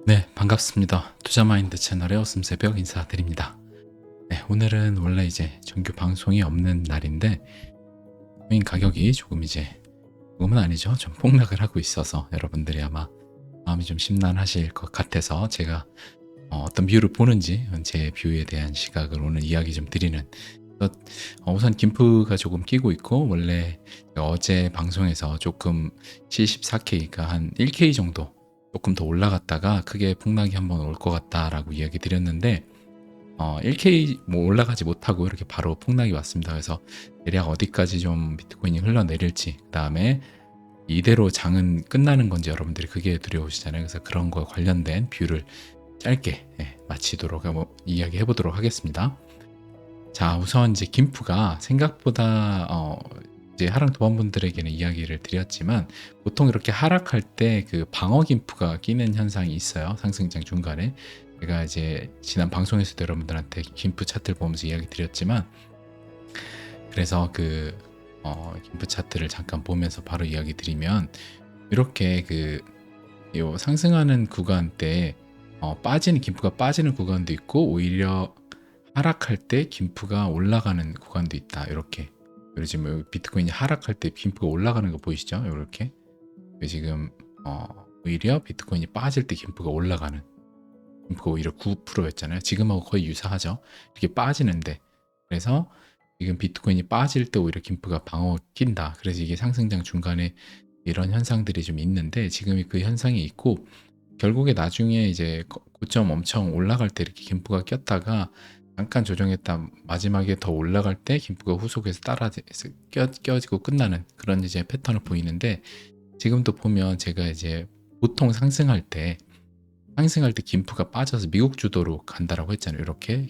네, 반갑습니다. 투자마인드 채널의 어슴새벽 인사드립니다. 네, 오늘은 원래 이제 정규 방송이 없는 날인데 코인 가격이 조금은 아니죠. 좀 폭락을 하고 있어서 여러분들이 아마 마음이 좀 심란하실 것 같아서 제가 어떤 뷰를 보는지 제 뷰에 대한 시각을 오늘 이야기 좀 드리는. 우선 김프가 조금 끼고 있고, 원래 어제 방송에서 조금 74K가 한 1K 정도 조금 더 올라갔다가 크게 폭락이 한번 올 것 같다라고 이야기 드렸는데 1K 뭐 올라가지 못하고 이렇게 바로 폭락이 왔습니다. 그래서 대략 어디까지 좀 비트코인이 흘러내릴지, 그 다음에 이대로 장은 끝나는 건지 여러분들이 그게 두려우시잖아요. 그래서 그런 거에 관련된 뷰를 짧게 마치도록 이야기해 보도록 하겠습니다. 자, 우선 이제 김프가 생각보다 이제 하락 도반분들에게는 이야기를 드렸지만, 보통 이렇게 하락할 때 그 방어 김프가 끼는 현상이 있어요. 상승장 중간에. 제가 이제 지난 방송에서도 여러분들한테 김프 차트를 보면서 이야기 드렸지만, 그래서 김프 차트를 잠깐 보면서 바로 이야기 드리면, 이렇게 요 상승하는 구간 때 빠지는 김프가 빠지는 구간도 있고, 오히려 하락할 때 김프가 올라가는 구간도 있다. 이렇게. 그리고 지금 비트코인이 하락할 때 김프가 올라가는 거 보이시죠? 이렇게. 지금 오히려 비트코인이 빠질 때 김프가 올라가는, 김프가 오히려 9%였잖아요. 지금하고 거의 유사하죠. 이렇게 빠지는데, 그래서 지금 비트코인이 빠질 때 오히려 김프가 방어 낀다. 그래서 이게 상승장 중간에 이런 현상들이 좀 있는데, 지금이 그 현상이 있고, 결국에 나중에 이제 고점 엄청 올라갈 때 이렇게 김프가 꼈다가 잠깐 조정했다 마지막에 더 올라갈 때 김프가 후속에서 껴지고 끝나는 그런 이제 패턴을 보이는데, 지금도 보면 제가 이제 보통 상승할 때 김프가 빠져서 미국 주도로 간다라고 했잖아요. 이렇게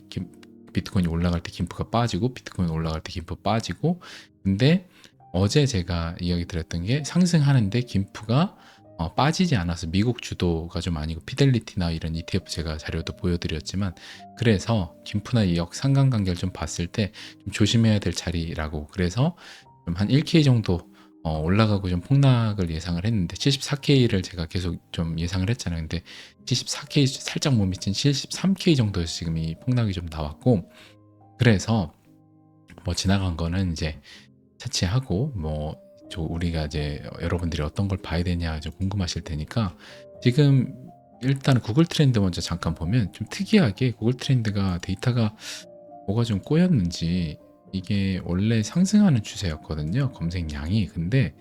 비트코인이 올라갈 때 김프가 빠지고, 비트코인 올라갈 때 김프 빠지고. 근데 어제 제가 이야기 드렸던 게, 상승하는데 김프가 빠지지 않아서 미국 주도가 좀 아니고, 피델리티나 이런 ETF 제가 자료도 보여드렸지만, 그래서 김프나 이 역상관관계를 좀 봤을 때 좀 조심해야 될 자리라고, 그래서 좀 한 1K 정도 올라가고 좀 폭락을 예상을 했는데, 74K를 제가 계속 좀 예상을 했잖아요. 근데 74K 살짝 못 미친 73K 정도에서 지금 이 폭락이 좀 나왔고, 그래서 뭐 지나간 거는 이제 차치하고, 우리가 이제 여러분들이 어떤 걸 봐야 되냐 좀 궁금하실 테니까, 지금 일단 구글 트렌드 먼저 잠깐 보면, 좀 특이하게 구글 트렌드가 데이터가 뭐가 좀 꼬였는지, 이게 원래 상승하는 추세였거든요, 검색량이. 근데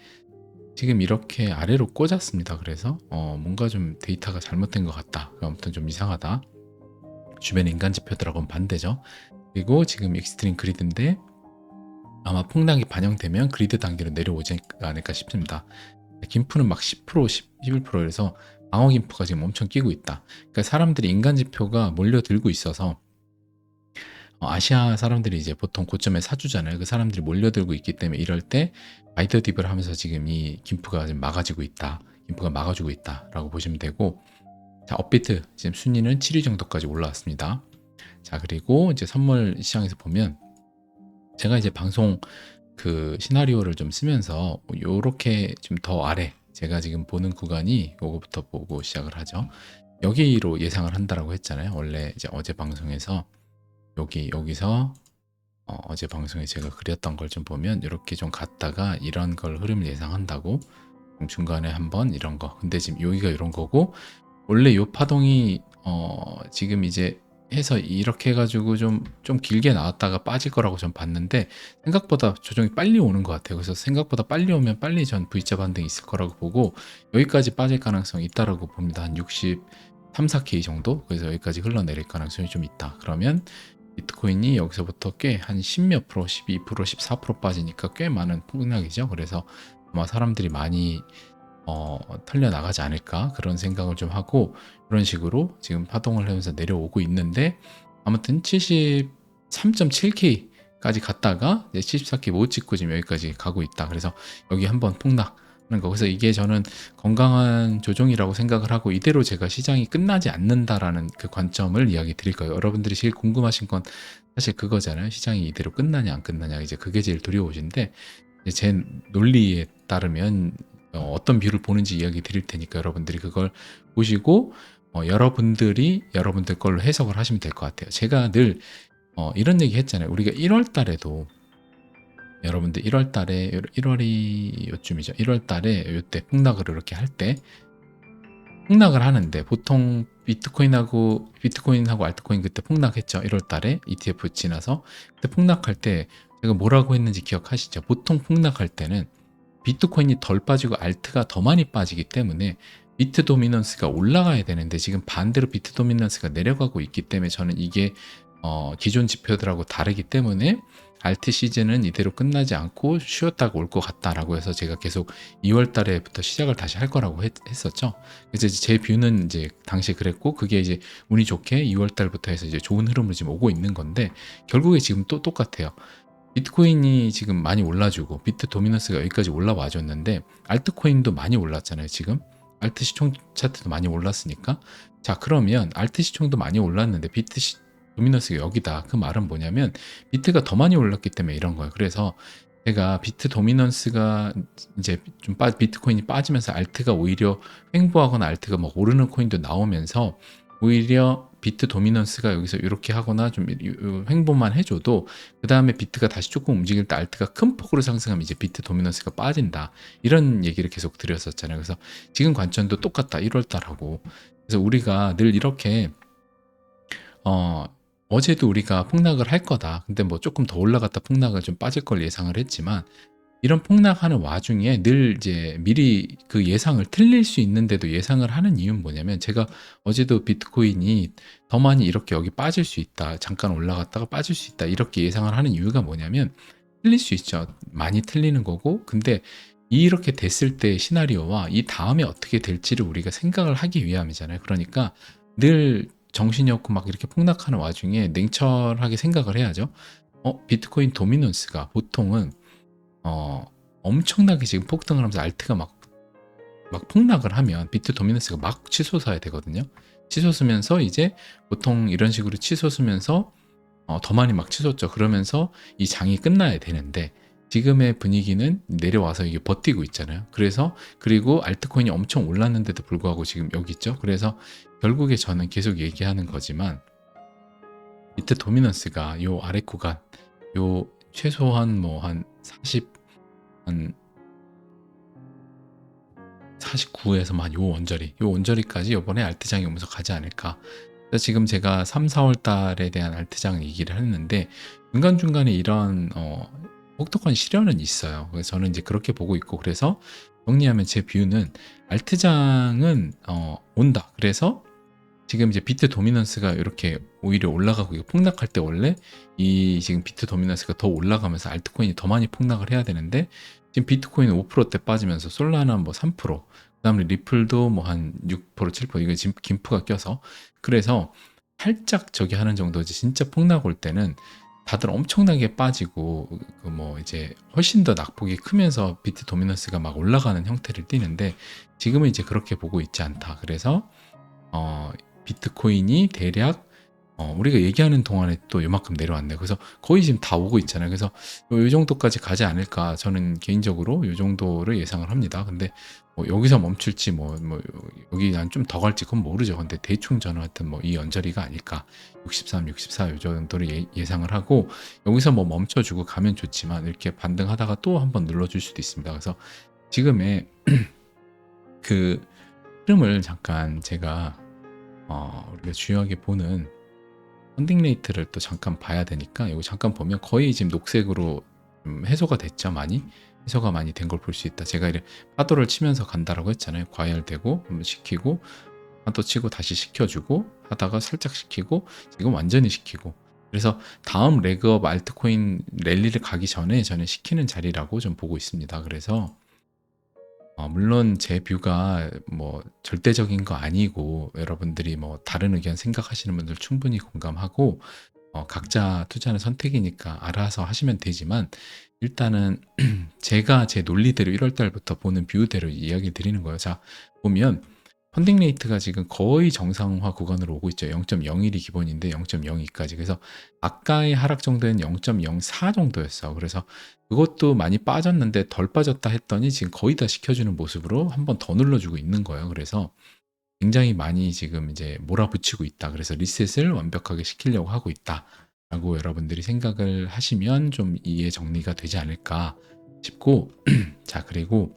지금 이렇게 아래로 꽂았습니다. 그래서 뭔가 좀 데이터가 잘못된 것 같다, 아무튼 좀 이상하다, 주변 인간 지표들하고는 반대죠. 그리고 지금 익스트림 그리드인데, 아마 폭락이 반영되면 그리드 단계로 내려오지 않을까 싶습니다. 김프는 막 10%, 11%에서 방어 김프가 지금 엄청 끼고 있다. 그러니까 사람들이 인간 지표가 몰려들고 있어서, 아시아 사람들이 이제 보통 고점에 사주잖아요. 그 사람들이 몰려들고 있기 때문에 이럴 때 바이더 딥을 하면서 지금 이 김프가 지금 막아지고 있다. 김프가 막아주고 있다라고 보시면 되고, 자, 업비트 지금 순위는 7위 정도까지 올라왔습니다. 자, 그리고 이제 선물 시장에서 보면, 제가 이제 방송 시나리오를 좀 쓰면서 요렇게 좀 더 아래, 제가 지금 보는 구간이 요거부터 보고 시작을 하죠. 여기로 예상을 한다라고 했잖아요. 원래 이제 어제 방송에서 여기서 어제 방송에 제가 그렸던 걸 좀 보면, 이렇게 좀 갔다가 이런 걸 흐름을 예상한다고, 중간에 한번 이런 거. 근데 지금 여기가 이런 거고, 원래 요 파동이 지금 이제 해서 이렇게 해가지고 좀 길게 나왔다가 빠질 거라고 전 봤는데, 생각보다 조정이 빨리 오는 것 같아요. 그래서 생각보다 빨리 오면 빨리 전 V자 반등이 있을 거라고 보고, 여기까지 빠질 가능성이 있다라고 봅니다. 한 63, 4K 정도. 그래서 여기까지 흘러내릴 가능성이 좀 있다. 그러면 비트코인이 여기서부터 꽤 한 10몇 프로, 12%, 14% 빠지니까 꽤 많은 폭락이죠. 그래서 아마 사람들이 많이 털려 나가지 않을까, 그런 생각을 좀 하고, 이런 식으로 지금 파동을 하면서 내려오고 있는데, 아무튼 73.7K까지 갔다가 이제 74K 못 찍고 지금 여기까지 가고 있다. 그래서 여기 한번 폭락하는 거. 그래서 이게 저는 건강한 조정이라고 생각을 하고, 이대로 제가 시장이 끝나지 않는다라는 그 관점을 이야기 드릴 거예요. 여러분들이 제일 궁금하신 건 사실 그거잖아요. 시장이 이대로 끝나냐 안 끝나냐, 이제 그게 제일 두려우신데, 제 논리에 따르면 어떤 뷰를 보는지 이야기 드릴 테니까 여러분들이 그걸 보시고, 여러분들이 여러분들 걸로 해석을 하시면 될 것 같아요. 제가 늘 이런 얘기 했잖아요. 우리가 1월 달에도 여러분들 1월 달에 1월이 요쯤이죠. 1월 달에 요때 폭락을 이렇게 할 때 폭락을 하는데 보통 비트코인하고 알트코인 그때 폭락했죠. 1월 달에 ETF 지나서 그때 폭락할 때 제가 뭐라고 했는지 기억하시죠? 보통 폭락할 때는 비트코인이 덜 빠지고 알트가 더 많이 빠지기 때문에 비트 도미넌스가 올라가야 되는데 지금 반대로 비트 도미넌스가 내려가고 있기 때문에 저는 이게 기존 지표들하고 다르기 때문에 알트 시즌은 이대로 끝나지 않고 쉬었다가 올 것 같다라고 해서 제가 계속 2월 달에부터 시작을 다시 할 거라고 했었죠. 그래서 이제 제 뷰는 이제 당시에 그랬고 그게 이제 운이 좋게 2월 달부터 해서 이제 좋은 흐름으로 지금 오고 있는 건데 결국에 지금 또 똑같아요. 비트코인이 지금 많이 올라주고 비트 도미넌스가 여기까지 올라와 줬는데 알트코인도 많이 올랐잖아요. 지금 알트 시총 차트도 많이 올랐으니까 자 그러면 알트 시총도 많이 올랐는데 도미넌스가 여기다. 그 말은 뭐냐면 비트가 더 많이 올랐기 때문에 이런 거예요. 그래서 제가 비트 도미넌스가 이제 좀 비트코인이 빠지면서 알트가 오히려 횡보하거나 알트가 막 오르는 코인도 나오면서 오히려 비트 도미넌스가 여기서 이렇게 하거나 좀 횡보만 해줘도 그 다음에 비트가 다시 조금 움직일 때 알트가 큰 폭으로 상승하면 이제 비트 도미넌스가 빠진다 이런 얘기를 계속 드렸었잖아요. 그래서 지금 관점도 똑같다 1월 달하고 그래서 우리가 늘 이렇게 어제도 우리가 폭락을 할 거다. 근데 뭐 조금 더 올라갔다 폭락을 좀 빠질 걸 예상을 했지만 이런 폭락하는 와중에 늘 이제 미리 그 예상을 틀릴 수 있는데도 예상을 하는 이유는 뭐냐면 제가 어제도 비트코인이 더 많이 이렇게 여기 빠질 수 있다. 잠깐 올라갔다가 빠질 수 있다. 이렇게 예상을 하는 이유가 뭐냐면 틀릴 수 있죠. 많이 틀리는 거고. 근데 이렇게 됐을 때 시나리오와 이 다음에 어떻게 될지를 우리가 생각을 하기 위함이잖아요. 그러니까 늘 정신이 없고 막 이렇게 폭락하는 와중에 냉철하게 생각을 해야죠. 비트코인 도미넌스가 보통은 엄청나게 지금 폭등을 하면서 알트가 막 폭락을 하면 비트 도미넌스가 막 치솟아야 되거든요. 치솟으면서 이제 보통 이런 식으로 치솟으면서 더 많이 막 치솟죠. 그러면서 이 장이 끝나야 되는데 지금의 분위기는 내려와서 이게 버티고 있잖아요. 그래서 그리고 알트코인이 엄청 올랐는데도 불구하고 지금 여기 있죠. 그래서 결국에 저는 계속 얘기하는 거지만 비트 도미넌스가 요 아래 구간 요 최소한 뭐 한 49에서 한 요 원저리까지 이번에 알트장이 오면서 가지 않을까. 그래서 지금 제가 3, 4월 달에 대한 알트장 얘기를 했는데 중간중간에 이런 혹독한 시련은 있어요. 그래서 저는 이제 그렇게 보고 있고 그래서 정리하면 제 뷰는 알트장은 온다. 그래서 지금 이제 비트 도미넌스가 이렇게 오히려 올라가고 이거 폭락할 때 원래 이 지금 비트 도미넌스가 더 올라가면서 알트코인이 더 많이 폭락을 해야 되는데 지금 비트코인은 5%대 빠지면서 솔라나 뭐 3%, 그다음에 리플도 뭐 한 6%, 7% 이거 지금 김프가 껴서 그래서 살짝 저기 하는 정도지 진짜 폭락 올 때는 다들 엄청나게 빠지고 그 뭐 이제 훨씬 더 낙폭이 크면서 비트 도미넌스가 막 올라가는 형태를 띠는데 지금은 이제 그렇게 보고 있지 않다. 그래서 비트코인이 대략 우리가 얘기하는 동안에 또 요만큼 내려왔네요. 그래서 거의 지금 다 오고 있잖아요. 그래서 요 정도까지 가지 않을까 저는 개인적으로 요 정도를 예상을 합니다. 근데 뭐 여기서 멈출지 뭐 여기 난 좀 더 갈지 그건 모르죠. 근데 대충 저는 하여튼 뭐 이 언저리가 아닐까 63, 64 요 정도를 예상을 하고 여기서 뭐 멈춰주고 가면 좋지만 이렇게 반등하다가 또 한번 눌러줄 수도 있습니다. 그래서 지금의 그 흐름을 잠깐 제가 우리가 중요하게 보는 펀딩 레이트를 또 잠깐 봐야 되니까 여기 잠깐 보면 거의 지금 녹색으로 해소가 됐죠. 많이 해소가 많이 된 걸 볼 수 있다. 제가 이렇게 파도를 치면서 간다라고 했잖아요. 과열되고 한번 식히고 파도 치고 다시 식혀주고 하다가 살짝 식히고 지금 완전히 식히고 그래서 다음 레그업 알트코인 랠리를 가기 전에 저는 식히는 자리라고 좀 보고 있습니다. 그래서 물론 제 뷰가 뭐 절대적인 거 아니고 여러분들이 뭐 다른 의견 생각하시는 분들 충분히 공감하고 각자 투자는 선택이니까 알아서 하시면 되지만 일단은 제가 제 논리대로 1월 달부터 보는 뷰대로 이야기 드리는 거예요. 자, 보면 펀딩 레이트가 지금 거의 정상화 구간으로 오고 있죠. 0.01이 기본인데 0.02까지. 그래서 아까의 하락 정도는 0.04 정도였어. 그래서 그것도 많이 빠졌는데 덜 빠졌다 했더니 지금 거의 다 식혀주는 모습으로 한 번 더 눌러주고 있는 거예요. 그래서 굉장히 많이 지금 이제 몰아붙이고 있다. 그래서 리셋을 완벽하게 시키려고 하고 있다라고 여러분들이 생각을 하시면 좀 이해 정리가 되지 않을까 싶고 자 그리고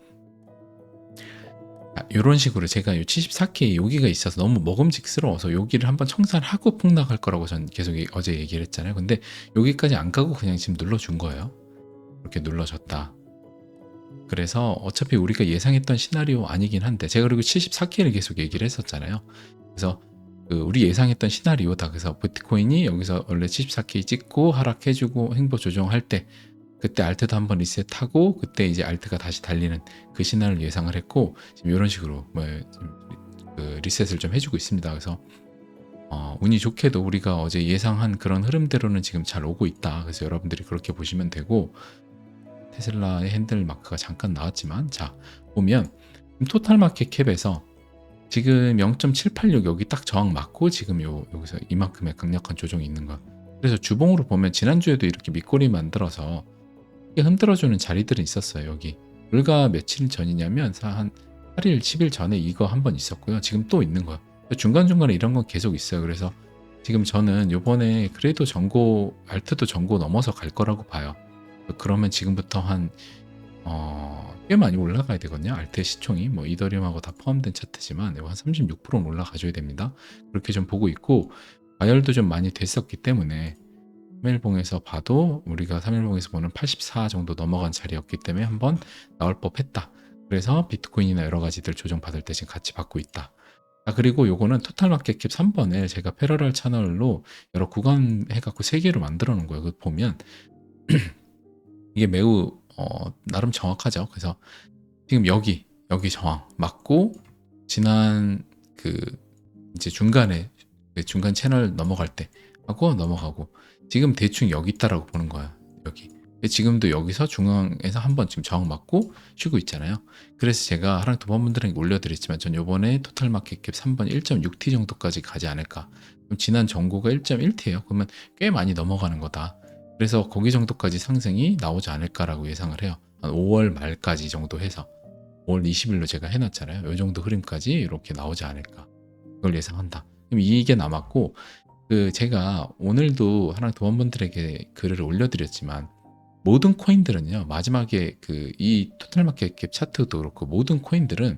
요런 식으로 제가 요 74K 여기가 있어서 너무 먹음직스러워서 여기를 한번 청산하고 폭락할 거라고 전 계속 어제 얘기를 했잖아요. 근데 여기까지 안 가고 그냥 지금 눌러준 거예요. 이렇게 눌러줬다. 그래서 어차피 우리가 예상했던 시나리오 아니긴 한데 제가 그리고 74K를 계속 얘기를 했었잖아요. 그래서 우리 예상했던 시나리오다. 그래서 비트코인이 여기서 원래 74K 찍고 하락해주고 행보 조정할 때 그때 알트도 한번 리셋하고 그때 이제 알트가 다시 달리는 그 시나리오를 예상을 했고 지금 이런 식으로 그 리셋을 좀 해주고 있습니다. 그래서 운이 좋게도 우리가 어제 예상한 그런 흐름대로는 지금 잘 오고 있다. 그래서 여러분들이 그렇게 보시면 되고 테슬라의 핸들 마크가 잠깐 나왔지만 자 보면 토탈 마켓 캡에서 지금 0.786 여기 딱 저항 맞고 지금 여기서 이만큼의 강력한 조정이 있는 거. 그래서 주봉으로 보면 지난주에도 이렇게 밑꼬리 만들어서 흔들어주는 자리들은 있었어요. 여기 불과 며칠 전이냐면 한 8일, 10일 전에 이거 한번 있었고요. 지금 또 있는 거예요. 중간중간에 이런 건 계속 있어요. 그래서 지금 저는 요번에 그래도 알트도 전고 넘어서 갈 거라고 봐요. 그러면 지금부터 꽤 많이 올라가야 되거든요. 알트의 시총이 뭐 이더리움하고 다 포함된 차트지만 한 36%는 올라가줘야 됩니다. 그렇게 좀 보고 있고 과열도 좀 많이 됐었기 때문에 3일봉에서 봐도 우리가 3일봉에서 보는 84 정도 넘어간 자리였기 때문에 한번 나올 법했다. 그래서 비트코인이나 여러 가지들 조정받을 때 지금 같이 받고 있다. 그리고 요거는 토탈 마켓캡 3번을 제가 패러럴 채널로 여러 구간 해갖고 3개로 만들어 놓은 거예요. 그거 보면 이게 매우 나름 정확하죠. 그래서 지금 여기 저항 맞고 지난 이제 중간에 중간 채널 넘어갈 때 하고 넘어가고 지금 대충 여기 있다라고 보는 거야. 여기 지금도 여기서 중앙에서 한번 지금 저항 맞고 쉬고 있잖아요. 그래서 제가 하랑 도반분들에게 올려드렸지만 전 요번에 토탈 마켓캡 3번 1.6T 정도까지 가지 않을까. 그럼 지난 전고가 1.1T예요. 그러면 꽤 많이 넘어가는 거다. 그래서 거기 정도까지 상승이 나오지 않을까라고 예상을 해요. 한 5월 말까지 정도 해서 5월 20일로 제가 해놨잖아요. 이 정도 흐름까지 이렇게 나오지 않을까. 그걸 예상한다. 그럼 이게 남았고 제가 오늘도 하나 도원분들에게 글을 올려드렸지만 모든 코인들은요. 마지막에 이 토탈마켓 캡 차트도 그렇고 모든 코인들은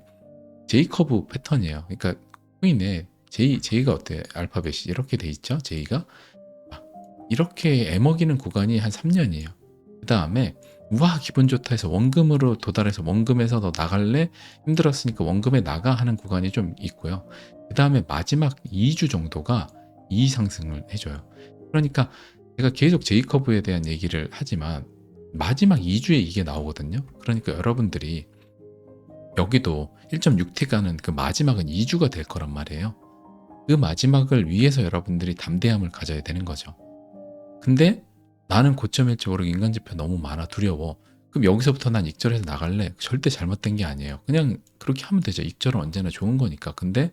J커브 패턴이에요. 그러니까 코인에 J가 어때요? 알파벳이 이렇게 돼 있죠. J가 이렇게 애먹이는 구간이 한 3년이에요. 그 다음에 우와 기분 좋다 해서 원금으로 도달해서 원금에서 너 나갈래? 힘들었으니까 원금에 나가 하는 구간이 좀 있고요. 그 다음에 마지막 2주 정도가 이 상승을 해줘요. 그러니까 제가 계속 J커브에 대한 얘기를 하지만 마지막 2주에 이게 나오거든요. 그러니까 여러분들이 여기도 1.6T 가는 그 마지막은 2주가 될 거란 말이에요. 그 마지막을 위해서 여러분들이 담대함을 가져야 되는 거죠. 근데 나는 고점일지 모르고 인간지표 너무 많아 두려워. 그럼 여기서부터 난 익절해서 나갈래? 절대 잘못된 게 아니에요. 그냥 그렇게 하면 되죠. 익절은 언제나 좋은 거니까. 근데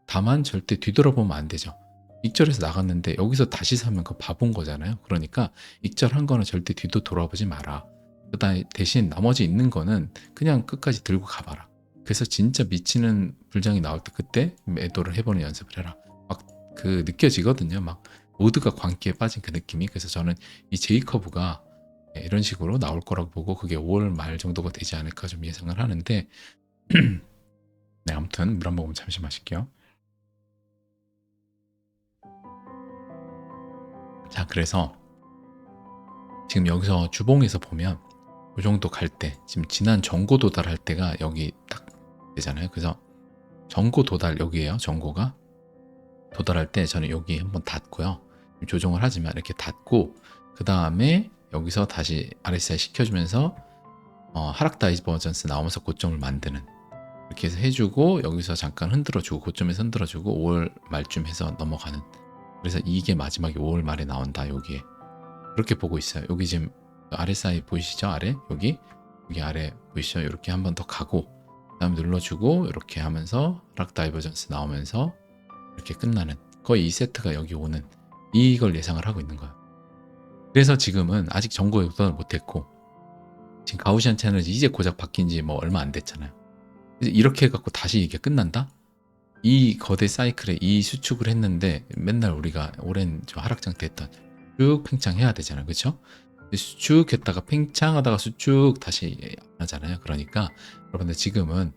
다만 절대 뒤돌아보면 안 되죠. 익절해서 나갔는데 여기서 다시 사면 그거 바본 거잖아요. 그러니까 익절한 거는 절대 뒤도 돌아보지 마라. 그다음 대신 나머지 있는 거는 그냥 끝까지 들고 가봐라. 그래서 진짜 미치는 불장이 나올 때 그때 매도를 해보는 연습을 해라. 막 느껴지거든요. 막 모두가 광기에 빠진 그 느낌이. 그래서 저는 이 J커브가 이런 식으로 나올 거라고 보고 그게 5월 말 정도가 되지 않을까 좀 예상을 하는데 네, 아무튼 물 한 모금 잠시 마실게요. 자, 그래서 지금 여기서 주봉에서 보면 이 정도 갈 때 지금 지난 전고 도달할 때가 여기 딱 되잖아요. 그래서 전고 도달 여기에요. 전고가 도달할 때 저는 여기 한번 닫고요. 조정을 하지만 이렇게 닫고 그 다음에 여기서 다시 RSI 시켜주면서 하락 다이버전스 나오면서 고점을 만드는 이렇게 해서 해주고 여기서 잠깐 흔들어주고 고점에서 흔들어주고 5월 말쯤 해서 넘어가는. 그래서 이게 마지막에 5월 말에 나온다. 여기에 그렇게 보고 있어요. 여기 지금 RSI 보이시죠? 아래 여기 아래 보이시죠? 이렇게 한번 더 가고 그다음 눌러주고 이렇게 하면서 하락 다이버전스 나오면서 이렇게 끝나는 거의 2세트가 여기 오는 이걸 예상을 하고 있는 거예요. 그래서 지금은 아직 전고에 도달을 못했고 지금 가우시안 채널이 이제 고작 바뀐 지 뭐 얼마 안 됐잖아요. 이렇게 해갖고 다시 이게 끝난다? 이 거대 사이클에 이 수축을 했는데 맨날 우리가 오랜 저 하락장 됐던 쭉 팽창해야 되잖아요. 그쵸? 수축 했다가 팽창하다가 수축 다시 안 하잖아요. 그러니까 여러분들 지금은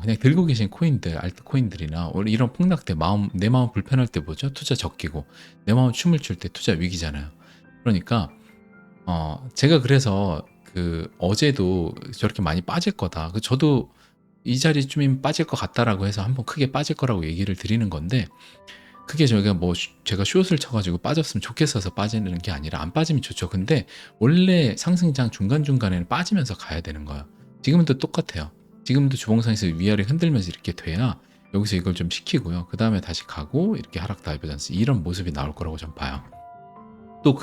그냥 들고 계신 코인들, 알트 코인들이나 우리 이런 폭락 때 내 마음 불편할 때 뭐죠? 투자 적기고 내 마음 춤을 출 때 투자 위기잖아요. 그러니까 제가 그래서 그 어제도 저렇게 많이 빠질 거다. 저도 이 자리쯤이면 빠질 것 같다라고 해서 한번 크게 빠질 거라고 얘기를 드리는 건데, 그게 저희가 뭐 제가 숏을 쳐가지고 빠졌으면 좋겠어서 빠지는 게 아니라 안 빠지면 좋죠. 근데 원래 상승장 중간중간에는 빠지면서 가야 되는 거예요. 지금도 똑같아요. 지금도 주봉상에서 위아래 흔들면서 이렇게 돼야 여기서 이걸 좀 시키고요. 그 다음에 다시 가고 이렇게 하락 다이버전스 이런 모습이 나올 거라고 전 봐요. 또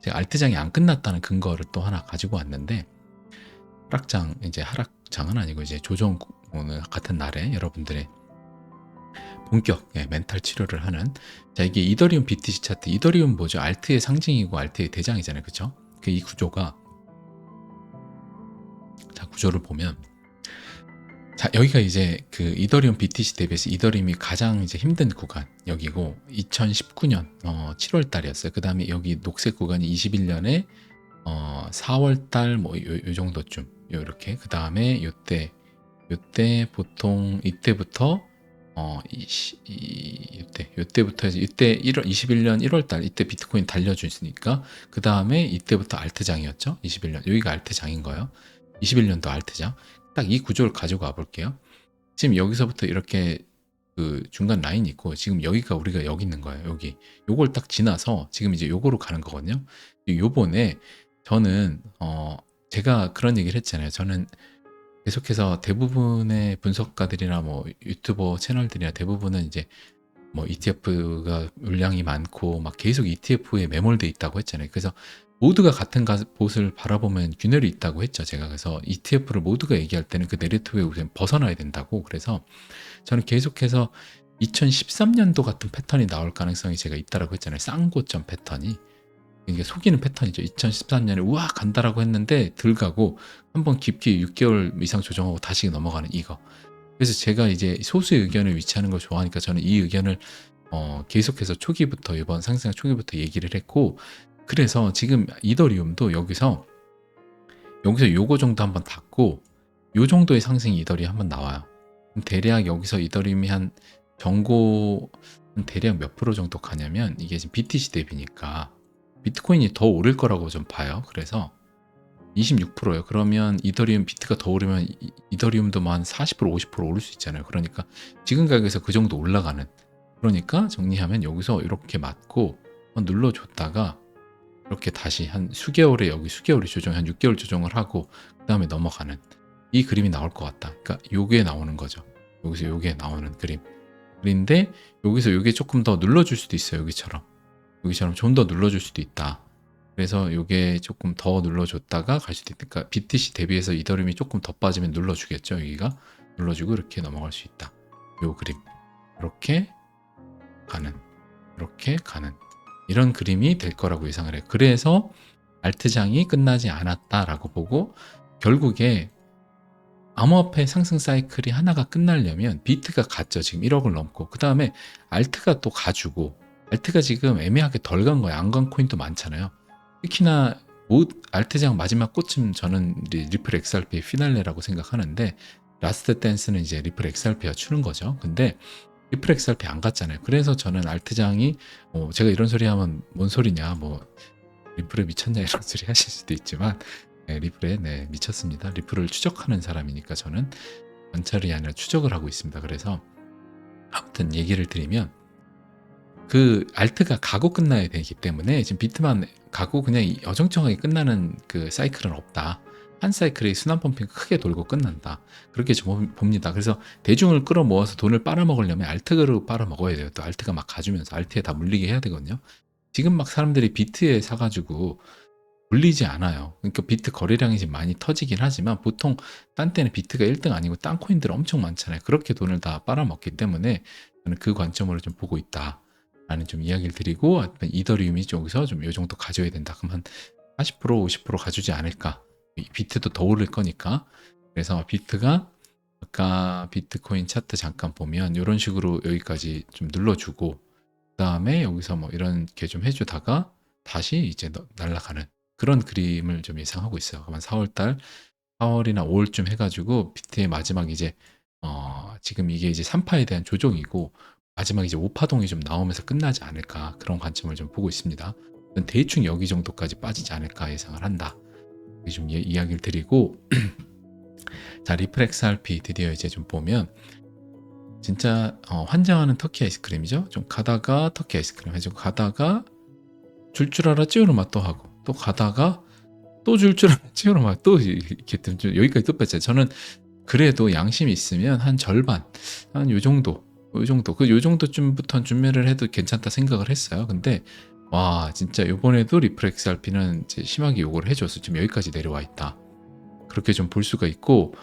제가 알트장이 안 끝났다는 근거를 또 하나 가지고 왔는데, 이제 하락장은 아니고 이제 조정 오늘 같은 날에 여러분들의 본격 멘탈 치료를 하는, 자 이게 이더리움 BTC 차트, 이더리움 뭐죠? 알트의 상징이고 알트의 대장이잖아요. 그쵸? 이 구조가, 자 구조를 보면, 자 여기가 이제 그 이더리움 BTC 대비해서 이더리움이 가장 이제 힘든 구간 여기고 2019년 7월 달이었어요. 그 다음에 여기 녹색 구간이 21년에 4월 달뭐 요 정도쯤 요렇게, 그 다음에 요때 보통 이때부터 요때부터 이제 이때 21년 1월 달 이때 비트코인 달려주니까 그 다음에 이때부터 알트장이었죠. 21년 여기가 알트장인 거예요. 21년도 알트장. 딱 이 구조를 가지고 와볼게요. 지금 여기서부터 이렇게 그 중간 라인이 있고 지금 여기가 우리가 여기 있는 거예요. 여기 요걸 딱 지나서 지금 이제 요거로 가는 거거든요. 요번에 저는 제가 그런 얘기를 했잖아요. 저는 계속해서 대부분의 분석가들이나 뭐 유튜버 채널들이나 대부분은 이제 뭐 ETF가 물량이 많고 막 계속 ETF에 매몰돼 있다고 했잖아요. 그래서 모두가 같은 곳을 바라보면 균열이 있다고 했죠. 제가 그래서 ETF를 모두가 얘기할 때는 그 내레티브에 우선 벗어나야 된다고. 그래서 저는 계속해서 2013년도 같은 패턴이 나올 가능성이 제가 있다라고 했잖아요. 쌍고점 패턴이. 이게 속이는 패턴이죠. 2013년에 우와 간다라고 했는데 들가고 한번 깊게 6개월 이상 조정하고 다시 넘어가는 이거. 그래서 제가 이제 소수의 의견을 위치하는 걸 좋아하니까 저는 이 의견을 계속해서 초기부터 이번 상승 초기부터 얘기를 했고, 그래서 지금 이더리움도 여기서 요거 정도 한번 닫고 요 정도의 상승이 이더리움 한번 나와요. 대략 여기서 이더리움이 한 대략 몇 프로 정도 가냐면, 이게 지금 BTC 대비니까 비트코인이 더 오를 거라고 좀 봐요. 그래서 26%예요. 그러면 이더리움 비트가 더 오르면 이더리움도 한 40% 50% 오를 수 있잖아요. 그러니까 지금 가격에서 그 정도 올라가는. 그러니까 정리하면 여기서 이렇게 맞고 눌러줬다가 이렇게 다시 한 수개월에 여기 수개월이 조정, 한 6개월 조정을 하고 그 다음에 넘어가는 이 그림이 나올 것 같다. 그러니까 요게 나오는 거죠. 여기서 요게 나오는 그림인데 여기서 요게 조금 더 눌러줄 수도 있어요. 여기처럼 좀 더 눌러줄 수도 있다. 그래서 요게 조금 더 눌러줬다가 갈 수도 있다. 그러니까 BTC 대비해서 이더리움이 조금 더 빠지면 눌러주겠죠. 여기가 눌러주고 이렇게 넘어갈 수 있다. 요 그림 이렇게 가는 이런 그림이 될 거라고 예상을 해요. 그래서 알트장이 끝나지 않았다라고 보고, 결국에 암호화폐 상승 사이클이 하나가 끝나려면 비트가 갔죠. 지금 1억을 넘고 그 다음에 알트가 또 가주고, 알트가 지금 애매하게 덜 간 거예요. 안 간 코인도 많잖아요. 특히나 알트장 마지막 꽃은 저는 리플 XRP의 피날레라고 생각하는데, 라스트 댄스는 이제 리플 XRP가 추는 거죠. 근데 리플 XRP 안 갔잖아요. 그래서 저는 알트장이 제가 이런 소리 하면 뭔 소리냐, 뭐 리플에 미쳤냐 이런 소리 하실 수도 있지만 리플에 미쳤습니다. 리플을 추적하는 사람이니까 저는 관찰이 아니라 추적을 하고 있습니다. 그래서 아무튼 얘기를 드리면 그 알트가 가고 끝나야 되기 때문에 지금 비트만 가고 그냥 어정쩡하게 끝나는 그 사이클은 없다. 한 사이클의 순환 펌핑이 크게 돌고 끝난다. 그렇게 좀 봅니다. 그래서 대중을 끌어모아서 돈을 빨아먹으려면 알트를 빨아먹어야 돼요. 또 알트가 막 가주면서 알트에 다 물리게 해야 되거든요. 지금 막 사람들이 비트에 사가지고 물리지 않아요. 그러니까 비트 거래량이 지금 많이 터지긴 하지만 보통 딴 때는 비트가 1등 아니고 딴 코인들 엄청 많잖아요. 그렇게 돈을 다 빨아먹기 때문에 저는 그 관점으로 좀 보고 있다 라는 좀 이야기를 드리고, 이더리움이 여기서 좀 요 정도 가져야 된다. 그럼 한 40% 50% 가주지 않을까. 비트도 더 오를 거니까. 그래서 비트가 아까 비트코인 차트 잠깐 보면 이런 식으로 여기까지 좀 눌러주고 그다음에 여기서 뭐 이렇게 좀 해주다가 다시 이제 날아가는 그런 그림을 좀 예상하고 있어요. 아마 4월달, 4월이나 5월쯤 해가지고 비트의 마지막 이제 지금 이게 이제 3파에 대한 조정이고 마지막 이제 5파동이 좀 나오면서 끝나지 않을까 그런 관점을 좀 보고 있습니다. 대충 여기 정도까지 빠지지 않을까 예상을 한다. 좀 이야기를 드리고 자 리플렉스 RP 드디어 이제 좀 보면 진짜 환장하는 터키 아이스크림이죠. 좀 가다가 터키 아이스크림 해주고 가다가 줄 알아 찌우르마 또 하고 또 가다가 또 줄 알아 찌우르마 또 이렇게 좀 여기까지 또 뺐어요. 저는 그래도 양심이 있으면 한 절반 한 요 정도 요 정도쯤부터 준비를 해도 괜찮다 생각을 했어요. 근데 와 진짜 요번에도 리플렉스 RP는 이제 심하게 요구를 해줘서 지금 여기까지 내려와 있다. 그렇게 좀 볼 수가 있고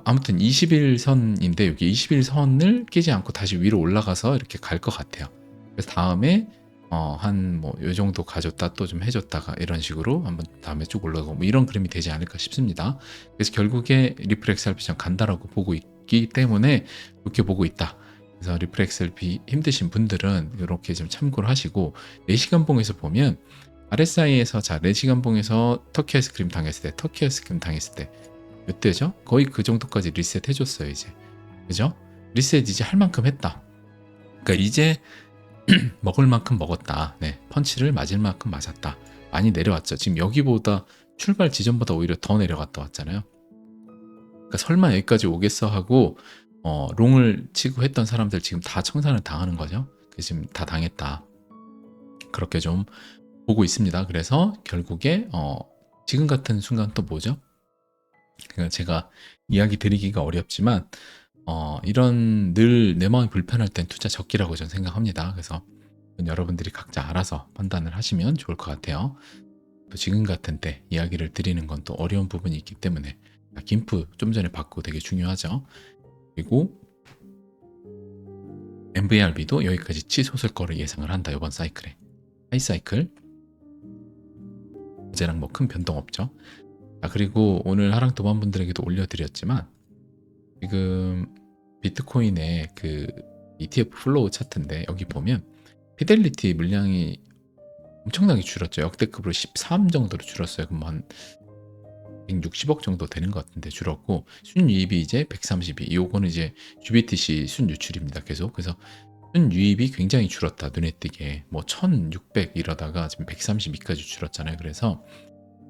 아무튼 21선인데 여기 21선을 깨지 않고 다시 위로 올라가서 이렇게 갈 것 같아요. 그래서 다음에 한 뭐 요 정도 가졌다 또 좀 해줬다가 이런 식으로 한번 다음에 쭉 올라가고 뭐 이런 그림이 되지 않을까 싶습니다. 그래서 결국에 리플렉스 RP 간다라고 보고 있기 때문에 이렇게 보고 있다. 그래서 리플렉스 RP 힘드신 분들은 이렇게 좀 참고를 하시고 4시간 봉에서 보면 RSI에서 자 4시간 봉에서 터키 아이스크림 당했을 때 터키 아이스크림 당했을 때 몇 대죠? 거의 그 정도까지 리셋 해줬어요 이제. 그죠? 리셋 이제 할 만큼 했다. 그러니까 이제 먹을 만큼 먹었다. 네, 펀치를 맞을 만큼 맞았다. 많이 내려왔죠. 지금 여기보다 출발 지점보다 오히려 더 내려갔다 왔잖아요. 그러니까 설마 여기까지 오겠어 하고 롱을 치고 했던 사람들 지금 다 청산을 당하는 거죠. 그래서 지금 다 당했다. 그렇게 좀 보고 있습니다. 그래서 결국에 지금 같은 순간 또 뭐죠? 그러니까 제가 이야기 드리기가 어렵지만 이런 늘 내 마음이 불편할 땐 투자 적기라고 저는 생각합니다. 그래서 여러분들이 각자 알아서 판단을 하시면 좋을 것 같아요. 또 지금 같은 때 이야기를 드리는 건 또 어려운 부분이 있기 때문에 김프 좀 전에 받고 되게 중요하죠. 그리고 MVRB도 여기까지 치솟을 거를 예상을 한다. 이번 사이클에 하이 사이클 어제랑 뭐 큰 변동 없죠. 그리고 오늘 하랑 도반분들에게도 올려드렸지만 지금 비트코인의 그 ETF 플로우 차트인데 여기 보면 피델리티 물량이 엄청나게 줄었죠. 역대급으로 13 정도로 줄었어요. 그럼 한 160억 정도 되는 것 같은데 줄었고 순유입이 이제 132. 요거는 이제 GBTC 순유출입니다. 계속. 그래서 순유입이 굉장히 줄었다. 눈에 띄게 뭐 1600 이러다가 지금 132까지 줄었잖아요. 그래서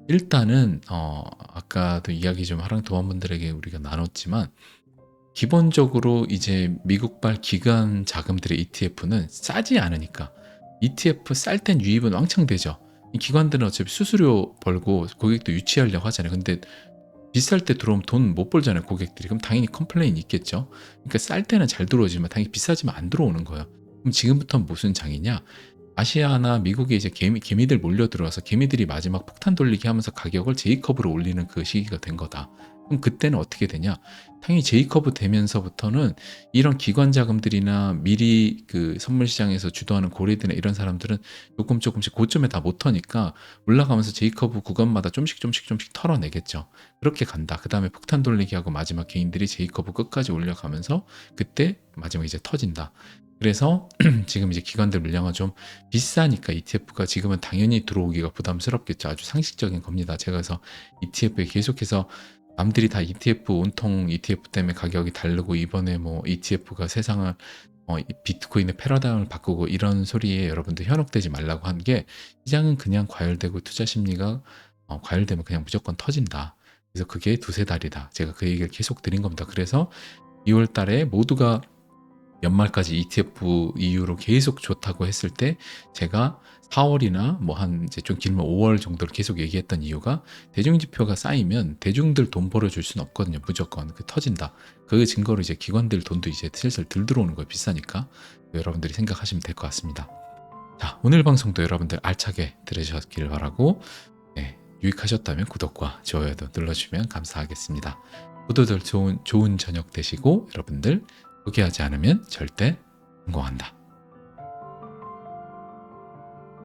일단은 아까도 이야기 좀 하랑 도반분들에게 우리가 나눴지만 기본적으로 이제 미국발 기관 자금들의 ETF는 싸지 않으니까 ETF 쌀 땐 유입은 왕창 되죠. 이 기관들은 어차피 수수료 벌고 고객도 유치하려고 하잖아요. 근데 비쌀 때 들어오면 돈 못 벌잖아요, 고객들이. 그럼 당연히 컴플레인이 있겠죠. 그러니까 쌀 때는 잘 들어오지만 당연히 비싸지면 안 들어오는 거예요. 그럼 지금부터 무슨 장이냐? 아시아나 미국에 이제 개미들 몰려들어와서 개미들이 마지막 폭탄 돌리기 하면서 가격을 J커브로 올리는 그 시기가 된 거다. 그럼 그때는 어떻게 되냐? 당연히 J커브 되면서부터는 이런 기관 자금들이나 미리 그 선물 시장에서 주도하는 고래들이나 이런 사람들은 조금씩 고점에 다 못 터니까 올라가면서 J커브 구간마다 좀씩 털어내겠죠. 그렇게 간다. 그 다음에 폭탄 돌리기 하고 마지막 개인들이 J커브 끝까지 올려가면서 그때 마지막 이제 터진다. 그래서 지금 이제 기관들 물량은 좀 비싸니까 ETF가 지금은 당연히 들어오기가 부담스럽겠죠. 아주 상식적인 겁니다. 제가 그래서 ETF에 계속해서 남들이 다 ETF 온통 ETF 때문에 가격이 다르고 이번에 뭐 ETF가 세상을 비트코인의 패러다임을 바꾸고 이런 소리에 여러분들 현혹되지 말라고 한 게 시장은 그냥 과열되고 투자 심리가 과열되면 그냥 무조건 터진다. 그래서 그게 두세 달이다. 제가 그 얘기를 계속 드린 겁니다. 그래서 2월 달에 모두가 연말까지 ETF 이후로 계속 좋다고 했을 때 제가 4월이나 뭐 한 이제 좀 길면 5월 정도로 계속 얘기했던 이유가 대중지표가 쌓이면 대중들 돈 벌어줄 수는 없거든요. 무조건 그 터진다. 그 증거로 이제 기관들 돈도 이제 슬슬 들 들어오는 거예요. 비싸니까. 여러분들이 생각하시면 될 것 같습니다. 자, 오늘 방송도 여러분들 알차게 들으셨길 바라고 네, 유익하셨다면 구독과 좋아요도 눌러주시면 감사하겠습니다. 모두들 좋은 저녁 되시고 여러분들 포기하지 않으면 절대 성공한다.